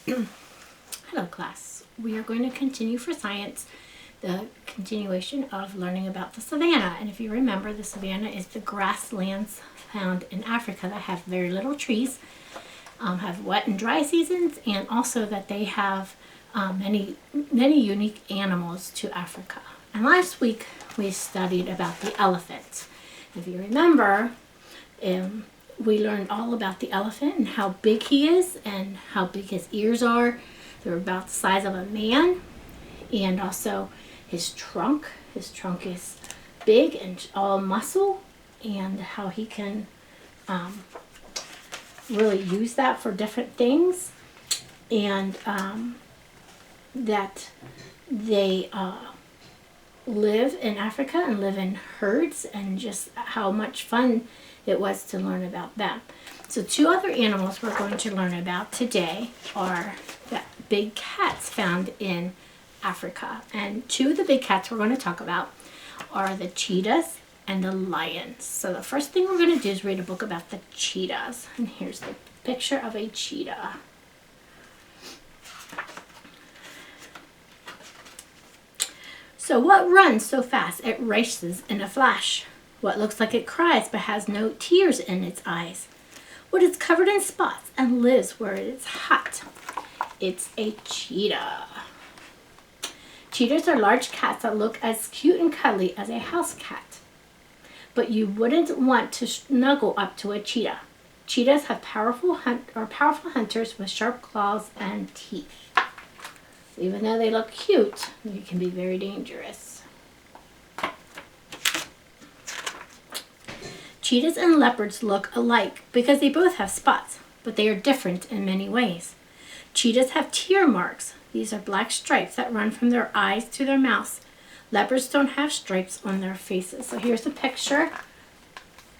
Hello class. We are going to continue for science the continuation of learning about the savanna. And if you remember, the savanna is the grasslands found in Africa that have very little trees, have wet and dry seasons, and also that they have many unique animals to Africa. And last week we studied about the elephant. If you remember, we learned all about the elephant and how big he is and how big his ears are. They're about the size of a man. And also his trunk. His trunk is big and all muscle, and how he can really use that for different things. And that they live in Africa and live in herds, and just how much fun it was to learn about them. So two other animals we're going to learn about today are the big cats found in Africa. And two of the big cats we're going to talk about are the cheetahs and the lions. So the first thing we're going to do is read a book about the cheetahs. And here's the picture of a cheetah. So what runs so fast it races in a flash? What looks like it cries but has no tears in its eyes? What is covered in spots and lives where it is hot? It's a cheetah. Cheetahs are large cats that look as cute and cuddly as a house cat. But you wouldn't want to snuggle up to a cheetah. Cheetahs have powerful hunters with sharp claws and teeth. Even though they look cute, they can be very dangerous. Cheetahs and leopards look alike because they both have spots, but they are different in many ways. Cheetahs have tear marks. These are black stripes that run from their eyes to their mouths. Leopards don't have stripes on their faces. So here's a picture.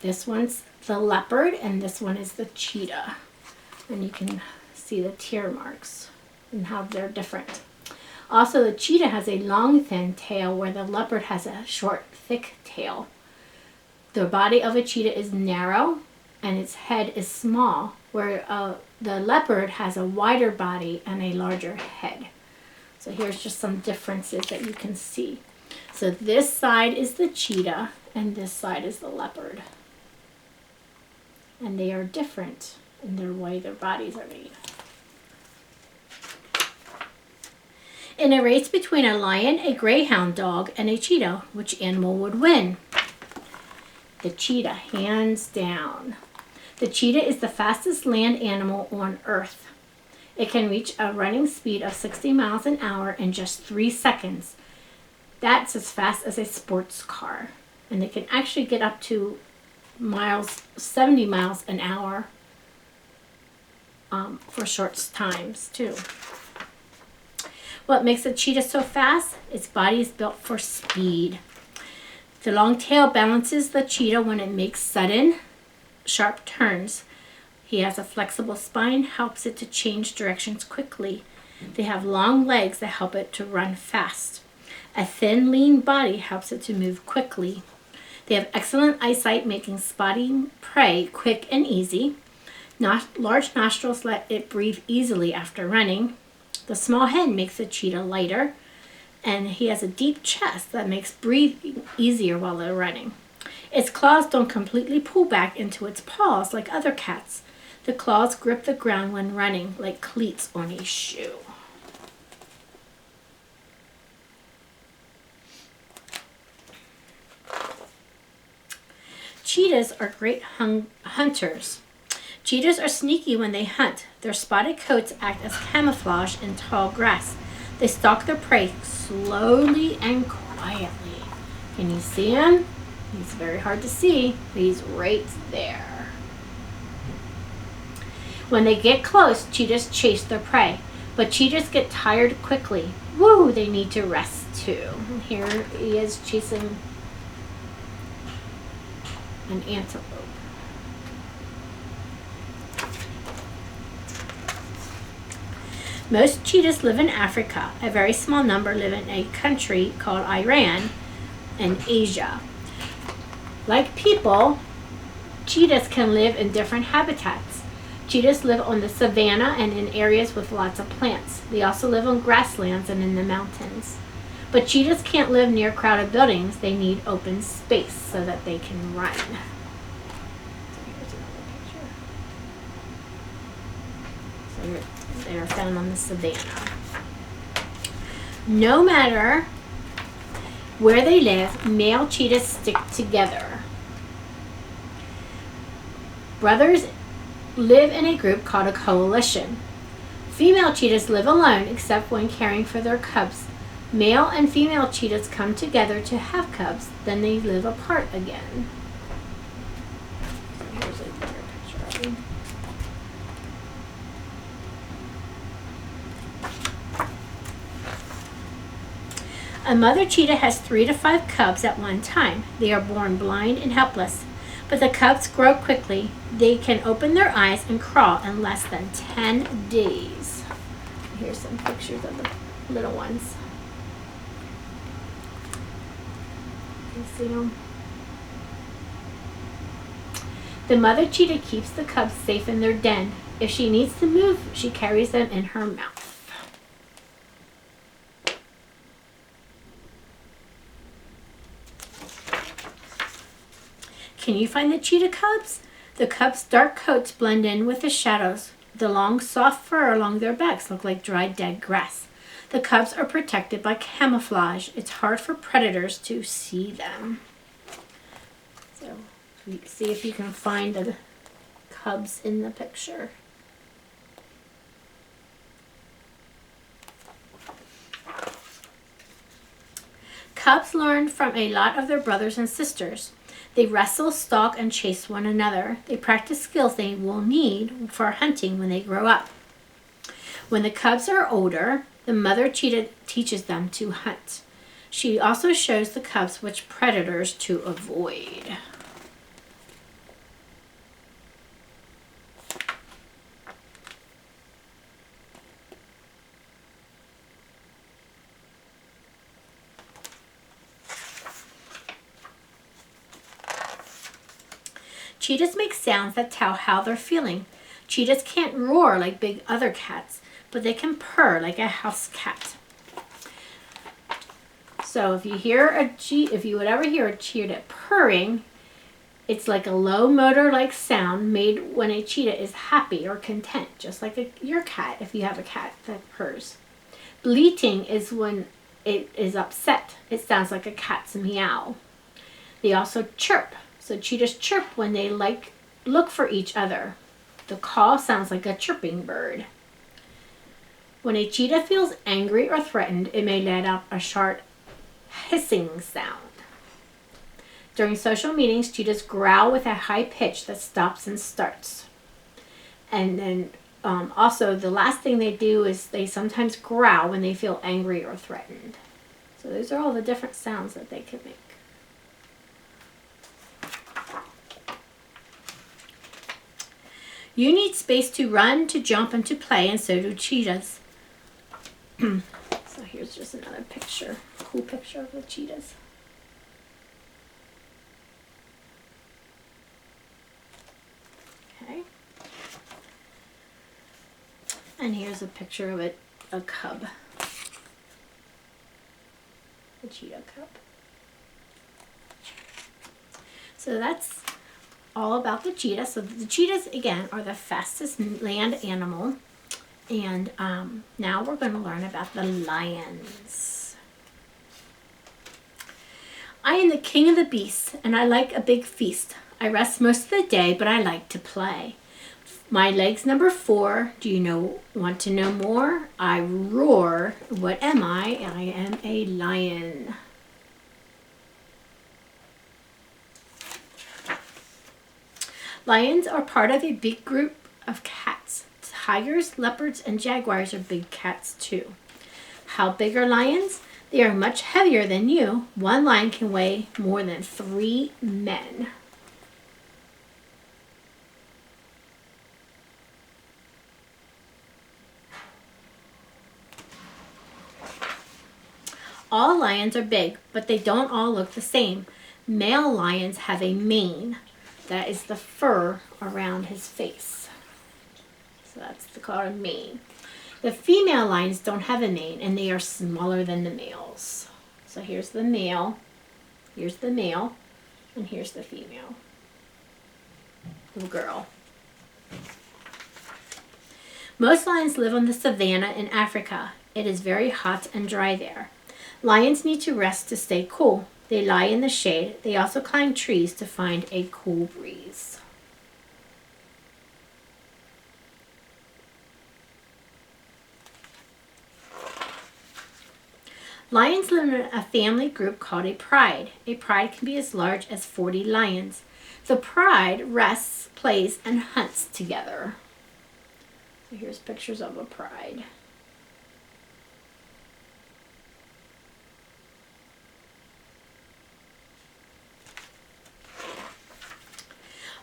This one's the leopard and this one is the cheetah. And you can see the tear marks and how they're different. Also, the cheetah has a long, thin tail where the leopard has a short, thick tail. The body of a cheetah is narrow and its head is small, where the leopard has a wider body and a larger head. So here's just some differences that you can see. So this side is the cheetah and this side is the leopard. And they are different in the way their bodies are made. In a race between a lion, a greyhound dog, and a cheetah, which animal would win? The cheetah, hands down. The cheetah is the fastest land animal on Earth. It can reach a running speed of 60 miles an hour in just 3 seconds. That's as fast as a sports car. And they can actually get up to 70 miles an hour for short times too. What makes a cheetah so fast? Its body is built for speed. The long tail balances the cheetah when it makes sudden, sharp turns. He has a flexible spine, helps it to change directions quickly. They have long legs that help it to run fast. A thin, lean body helps it to move quickly. They have excellent eyesight, making spotting prey quick and easy. Large nostrils let it breathe easily after running. The small head makes the cheetah lighter, and he has a deep chest that makes breathing easier while they're running. Its claws don't completely pull back into its paws like other cats. The claws grip the ground when running like cleats on a shoe. Cheetahs are great hunters. Cheetahs are sneaky when they hunt. Their spotted coats act as camouflage in tall grass. They stalk their prey slowly and quietly. Can you see him? He's very hard to see, but he's right there. When they get close, cheetahs chase their prey. But cheetahs get tired quickly. Woo, they need to rest too. And here he is chasing an antelope. Most cheetahs live in Africa. A very small number live in a country called Iran in Asia. Like people, cheetahs can live in different habitats. Cheetahs live on the savanna and in areas with lots of plants. They also live on grasslands and in the mountains. But cheetahs can't live near crowded buildings. They need open space so that they can run. So here's another picture. So they are found on the savanna. No matter where they live, male cheetahs stick together. Brothers live in a group called a coalition. Female cheetahs live alone except when caring for their cubs. Male and female cheetahs come together to have cubs, then they live apart again. So here's a bigger picture of them. A mother cheetah has 3 to 5 cubs at one time. They are born blind and helpless, but the cubs grow quickly. They can open their eyes and crawl in less than 10 days. Here's some pictures of the little ones. You see them? The mother cheetah keeps the cubs safe in their den. If she needs to move, she carries them in her mouth. Can you find the cheetah cubs? The cubs' dark coats blend in with the shadows. The long, soft fur along their backs look like dried dead grass. The cubs are protected by camouflage. It's hard for predators to see them. So, see if you can find the cubs in the picture. Cubs learn from a lot of their brothers and sisters. They wrestle, stalk, and chase one another. They practice skills they will need for hunting when they grow up. When the cubs are older, the mother cheetah teaches them to hunt. She also shows the cubs which predators to avoid. Cheetahs make sounds that tell how they're feeling. Cheetahs can't roar like big other cats, but they can purr like a house cat. So if you would ever hear a cheetah purring, it's like a low motor-like sound made when a cheetah is happy or content, just like your cat if you have a cat that purrs. Bleating is when it is upset. It sounds like a cat's meow. They also chirp. So cheetahs chirp when they look for each other. The call sounds like a chirping bird. When a cheetah feels angry or threatened, it may let out a sharp hissing sound. During social meetings, cheetahs growl with a high pitch that stops and starts. And then also the last thing they do is they sometimes growl when they feel angry or threatened. So those are all the different sounds that they can make. You need space to run, to jump, and to play, and so do cheetahs. So here's just another picture, cool picture of the cheetahs. Okay. And here's a picture of a cub. A cheetah cub. So that's all about the cheetah. So the cheetahs, again, are the fastest land animal. And now we're going to learn about the lions. I am the king of the beasts, and I like a big feast. I rest most of the day, but I like to play. My leg's number 4. Do you want to know more? I roar. What am I? I am a lion. Lions are part of a big group of cats. Tigers, leopards, and jaguars are big cats too. How big are lions? They are much heavier than you. One lion can weigh more than 3 men. All lions are big, but they don't all look the same. Male lions have a mane. That is the fur around his face. So that's the color mane. The female lions don't have a mane, and they are smaller than the males. So here's the male, and here's the female. Little girl. Most lions live on the savanna in Africa. It is very hot and dry there. Lions need to rest to stay cool. They lie in the shade. They also climb trees to find a cool breeze. Lions live in a family group called a pride. A pride can be as large as 40 lions. The pride rests, plays, and hunts together. So here's pictures of a pride.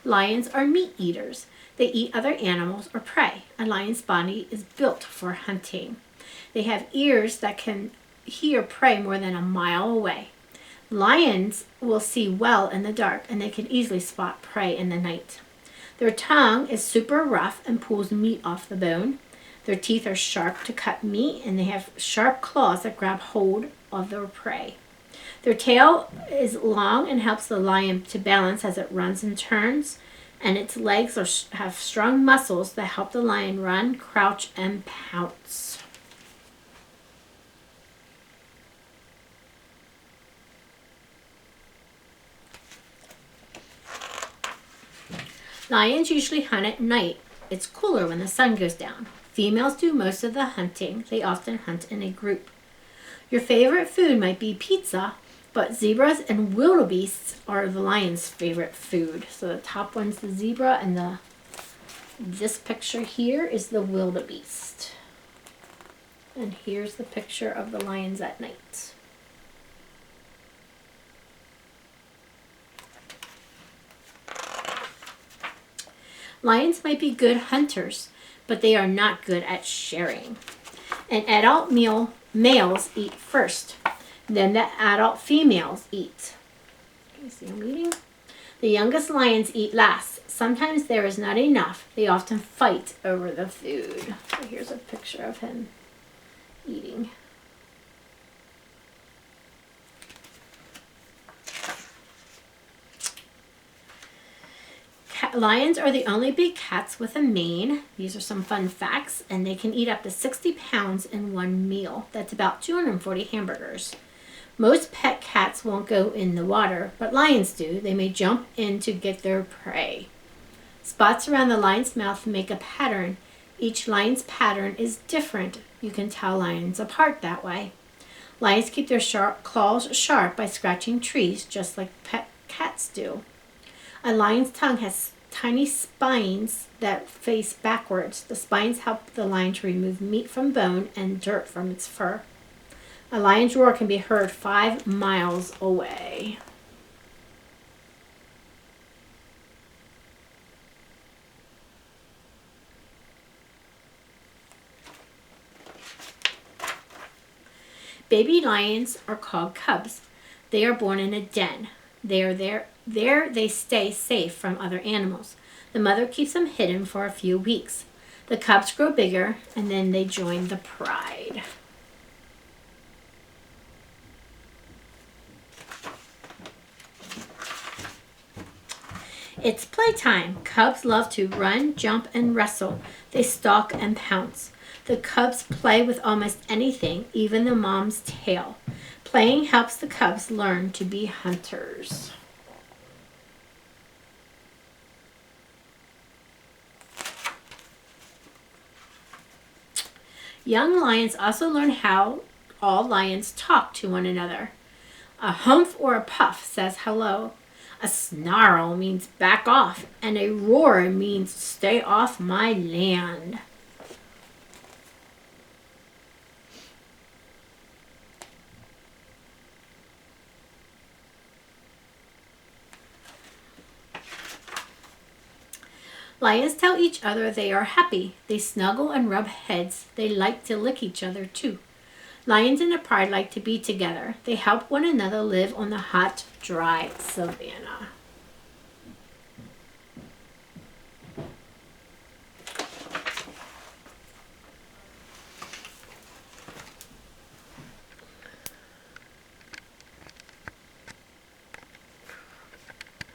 Lions are meat eaters. They eat other animals or prey. A lion's body is built for hunting. They have ears that can hear prey more than a mile away. Lions will see well in the dark, and they can easily spot prey in the night. Their tongue is super rough and pulls meat off the bone. Their teeth are sharp to cut meat, and they have sharp claws that grab hold of their prey. Their tail is long and helps the lion to balance as it runs and turns, and its legs have strong muscles that help the lion run, crouch, and pounce. Lions usually hunt at night. It's cooler when the sun goes down. Females do most of the hunting. They often hunt in a group. Your favorite food might be pizza, but zebras and wildebeests are the lion's favorite food. So the top one's the zebra, and this picture here is the wildebeest. And here's the picture of the lions at night. Lions might be good hunters, but they are not good at sharing. And adult males eat first. Then the adult females eat. Can you see them eating? The youngest lions eat last. Sometimes there is not enough. They often fight over the food. So here's a picture of him eating. Lions are the only big cats with a mane. These are some fun facts, and they can eat up to 60 pounds in one meal. That's about 240 hamburgers. Most pet cats won't go in the water, but lions do. They may jump in to get their prey. Spots around the lion's mouth make a pattern. Each lion's pattern is different. You can tell lions apart that way. Lions keep their claws sharp by scratching trees, just like pet cats do. A lion's tongue has tiny spines that face backwards. The spines help the lion to remove meat from bone and dirt from its fur. A lion's roar can be heard 5 miles away. Baby lions are called cubs. They are born in a den. There they stay safe from other animals. The mother keeps them hidden for a few weeks. The cubs grow bigger, and then they join the pride. It's playtime. Cubs love to run, jump, and wrestle. They stalk and pounce. The cubs play with almost anything, even the mom's tail. Playing helps the cubs learn to be hunters. Young lions also learn how all lions talk to one another. A humph or a puff says hello. A snarl means back off, and a roar means stay off my land. Lions tell each other they are happy. They snuggle and rub heads. They like to lick each other too. Lions in a pride like to be together. They help one another live on the hot, dry savanna.